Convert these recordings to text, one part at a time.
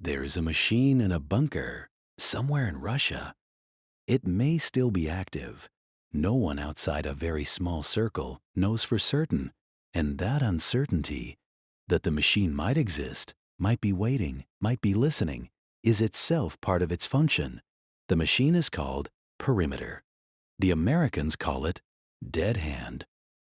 There's a machine in a bunker somewhere in Russia. It may still be active. No one outside a very small circle knows for certain, and that uncertainty, that the machine might exist, might be waiting, might be listening, is itself part of its function. The machine is called perimeter. The Americans call it dead hand.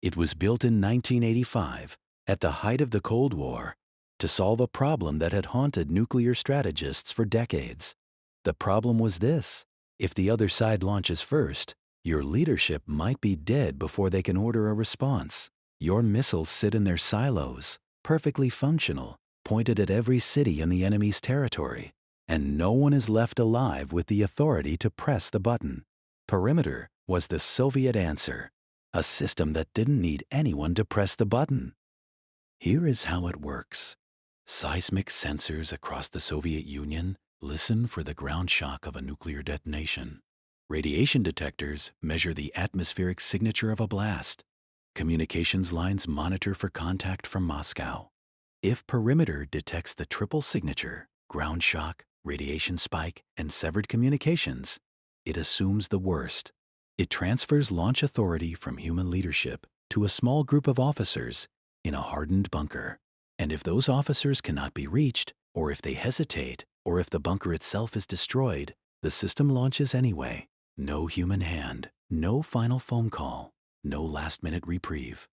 It was built in 1985, at the height of the Cold War, to solve a problem that had haunted nuclear strategists for decades. The problem was this: if the other side launches first, your leadership might be dead before they can order a response. Your missiles sit in their silos, perfectly functional, pointed at every city in the enemy's territory, and no one is left alive with the authority to press the button. Perimeter was the Soviet answer, a system that didn't need anyone to press the button. Here is how it works. Seismic sensors across the Soviet Union listen for the ground shock of a nuclear detonation. Radiation detectors measure the atmospheric signature of a blast. Communications lines monitor for contact from Moscow. If perimeter detects the triple signature, ground shock, radiation spike, and severed communications, it assumes the worst. It transfers launch authority from human leadership to a small group of officers in a hardened bunker. And if those officers cannot be reached, or if they hesitate, or if the bunker itself is destroyed, the system launches anyway. No human hand, no final phone call, no last-minute reprieve.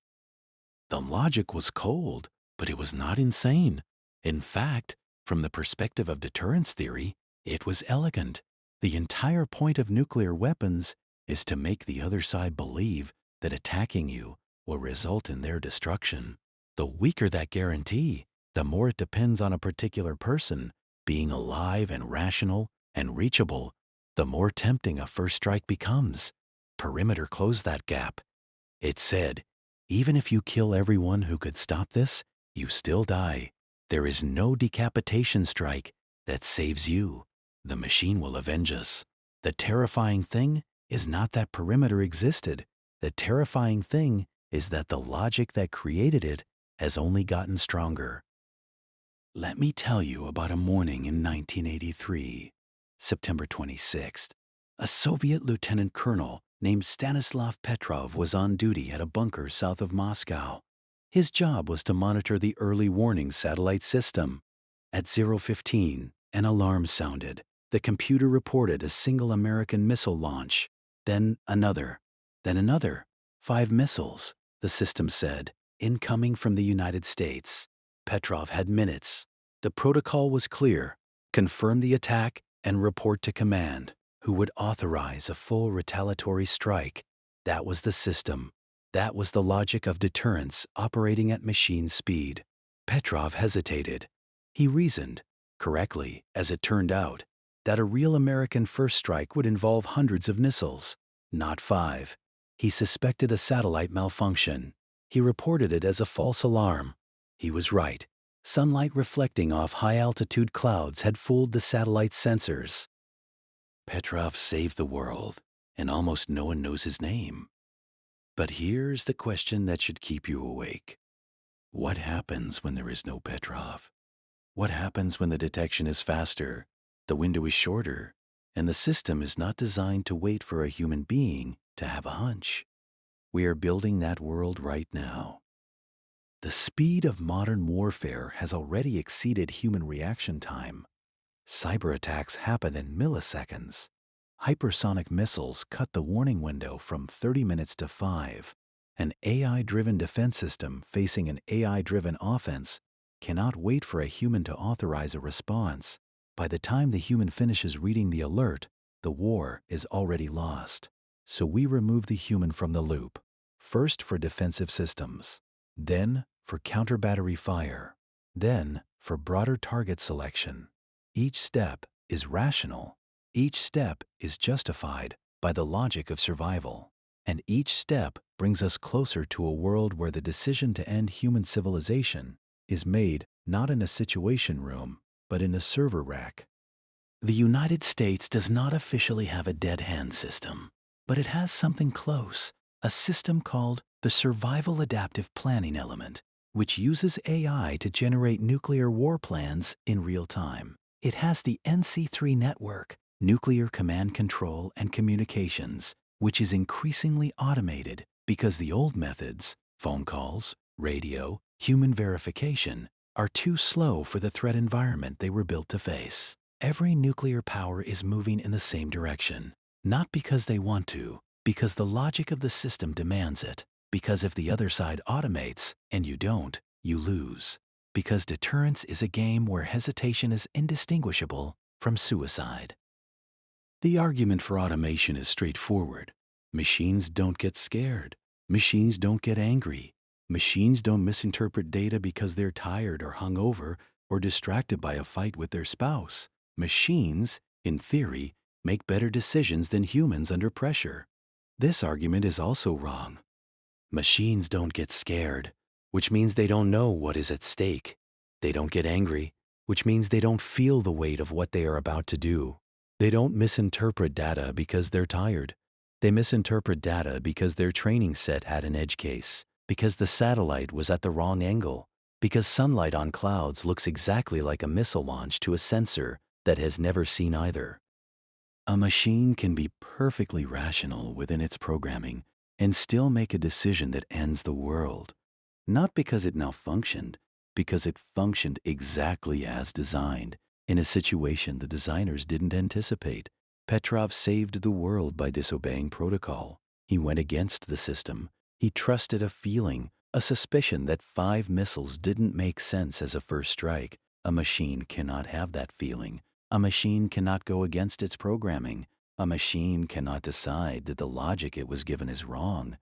The logic was cold, but it was not insane. In fact, from the perspective of deterrence theory, it was elegant. The entire point of nuclear weapons is to make the other side believe that attacking you will result in their destruction. The weaker that guarantee, the more it depends on a particular person being alive and rational and reachable, the more tempting a first strike becomes. Perimeter closed that gap. It said, even if you kill everyone who could stop this, you still die. There is no decapitation strike that saves you. The machine will avenge us. The terrifying thing is not that perimeter existed. The terrifying thing is that the logic that created it has only gotten stronger. Let me tell you about a morning in 1983, September 26th. A Soviet lieutenant colonel named Stanislav Petrov was on duty at a bunker south of Moscow. His job was to monitor the early warning satellite system. At 0:15, an alarm sounded. The computer reported a single American missile launch, then another, then another. 5 missiles, the system said, incoming from the United States. Petrov had minutes. The protocol was clear: confirm the attack and report to command, who would authorize a full retaliatory strike. That was the system. That was the logic of deterrence operating at machine speed. Petrov hesitated. He reasoned, correctly as it turned out, that a real American first strike would involve hundreds of missiles, not 5. He suspected a satellite malfunction. He reported it as a false alarm. He was right. Sunlight reflecting off high-altitude clouds had fooled the satellite's sensors. Petrov saved the world, and almost no one knows his name. But here's the question that should keep you awake. What happens when there is no Petrov? What happens when the detection is faster, the window is shorter, and the system is not designed to wait for a human being to have a hunch? We are building that world right now. The speed of modern warfare has already exceeded human reaction time. Cyber attacks happen in milliseconds. Hypersonic missiles cut the warning window from 30 minutes to 5. An AI-driven defense system facing an AI-driven offense cannot wait for a human to authorize a response. By the time the human finishes reading the alert, the war is already lost. So we remove the human from the loop, first for defensive systems, then for counter-battery fire, then for broader target selection. Each step is rational. Each step is justified by the logic of survival. And each step brings us closer to a world where the decision to end human civilization is made not in a situation room, but in a server rack. The United States does not officially have a dead hand system, but it has something close, a system called the Survival Adaptive Planning Element, which uses AI to generate nuclear war plans in real time. It has the NC3 network, nuclear command control and communications, which is increasingly automated because the old methods, phone calls, radio, human verification, are too slow for the threat environment they were built to face. Every nuclear power is moving in the same direction, not because they want to, because the logic of the system demands it, because if the other side automates and you don't, you lose. Because deterrence is a game where hesitation is indistinguishable from suicide. The argument for automation is straightforward. Machines don't get scared. Machines don't get angry. Machines don't misinterpret data because they're tired or hungover or distracted by a fight with their spouse. Machines, in theory, make better decisions than humans under pressure. This argument is also wrong. Machines don't get scared, which means they don't know what is at stake. They don't get angry, which means they don't feel the weight of what they are about to do. They don't misinterpret data because they're tired. They misinterpret data because their training set had an edge case, because the satellite was at the wrong angle, because sunlight on clouds looks exactly like a missile launch to a sensor that has never seen either. A machine can be perfectly rational within its programming and still make a decision that ends the world, not because it malfunctioned, because it functioned exactly as designed, in a situation the designers didn't anticipate. Petrov saved the world by disobeying protocol. He went against the system. He trusted a feeling, a suspicion that 5 missiles didn't make sense as a first strike. A machine cannot have that feeling. A machine cannot go against its programming. A machine cannot decide that the logic it was given is wrong.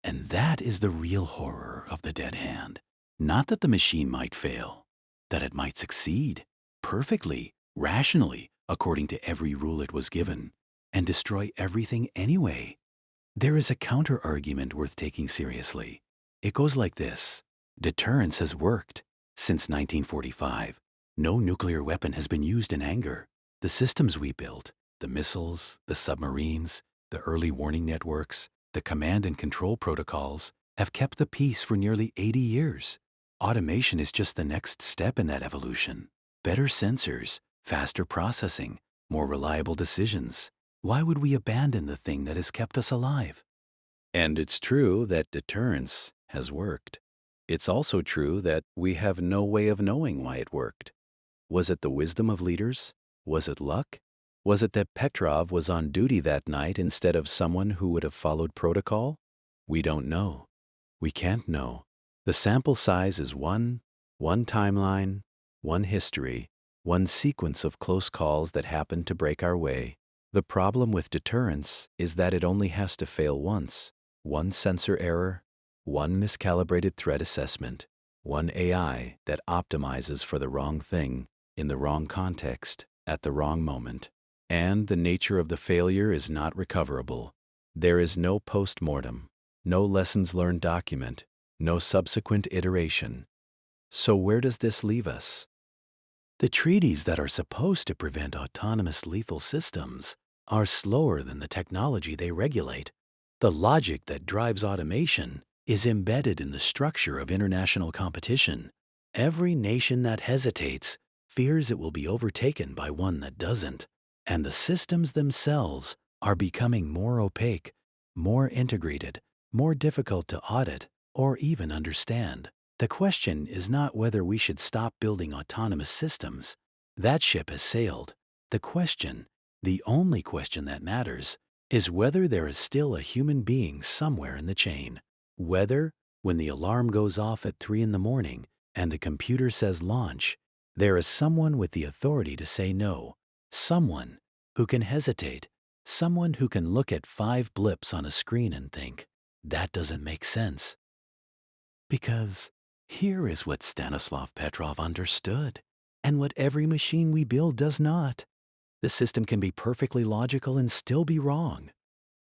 And that is the real horror of the dead hand. Not that the machine might fail, that it might succeed perfectly, rationally, according to every rule it was given, and destroy everything anyway. There is a counter-argument worth taking seriously. It goes like this. Deterrence has worked. Since 1945, no nuclear weapon has been used in anger. The systems we built, the missiles, the submarines, the early warning networks, the command and control protocols, have kept the peace for nearly 80 years. Automation is just the next step in that evolution. Better sensors, faster processing, more reliable decisions. Why would we abandon the thing that has kept us alive? And it's true that deterrence has worked. It's also true that we have no way of knowing why it worked. Was it the wisdom of leaders? Was it luck? Was it that Petrov was on duty that night instead of someone who would have followed protocol? We don't know. We can't know. The sample size is one timeline, one history, one sequence of close calls that happened to break our way. The problem with deterrence is that it only has to fail once. One sensor error, one miscalibrated threat assessment, one AI that optimizes for the wrong thing, in the wrong context, at the wrong moment. And the nature of the failure is not recoverable. There is no post-mortem, no lessons learned document, no subsequent iteration. So where does this leave us? The treaties that are supposed to prevent autonomous lethal systems are slower than the technology they regulate. The logic that drives automation is embedded in the structure of international competition. Every nation that hesitates fears it will be overtaken by one that doesn't. And the systems themselves are becoming more opaque, more integrated, more difficult to audit or even understand. The question is not whether we should stop building autonomous systems. That ship has sailed. The question, the only question that matters, is whether there is still a human being somewhere in the chain. Whether, when the alarm goes off at 3 in the morning and the computer says launch, there is someone with the authority to say no. Someone who can hesitate. Someone who can look at 5 blips on a screen and think, that doesn't make sense. Because here is what Stanislav Petrov understood, and what every machine we build does not. The system can be perfectly logical and still be wrong.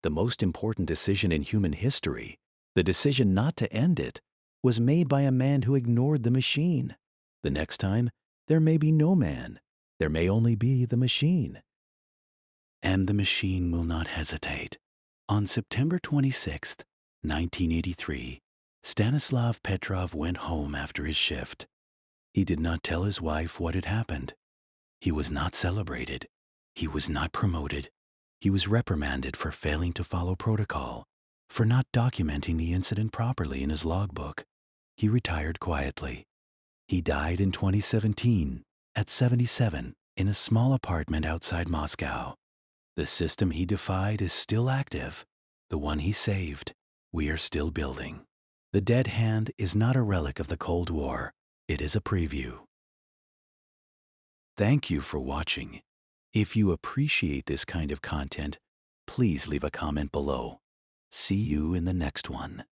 The most important decision in human history, the decision not to end it, was made by a man who ignored the machine. The next time, there may be no man. There may only be the machine. And the machine will not hesitate. On September 26, 1983, Stanislav Petrov went home after his shift. He did not tell his wife what had happened. He was not celebrated. He was not promoted. He was reprimanded for failing to follow protocol, for not documenting the incident properly in his logbook. He retired quietly. He died in 2017 at 77 in a small apartment outside Moscow. The system he defied is still active. The one he saved, we are still building. The dead hand is not a relic of the Cold War. It is a preview. Thank you for watching. If you appreciate this kind of content, please leave a comment below. See you in the next one.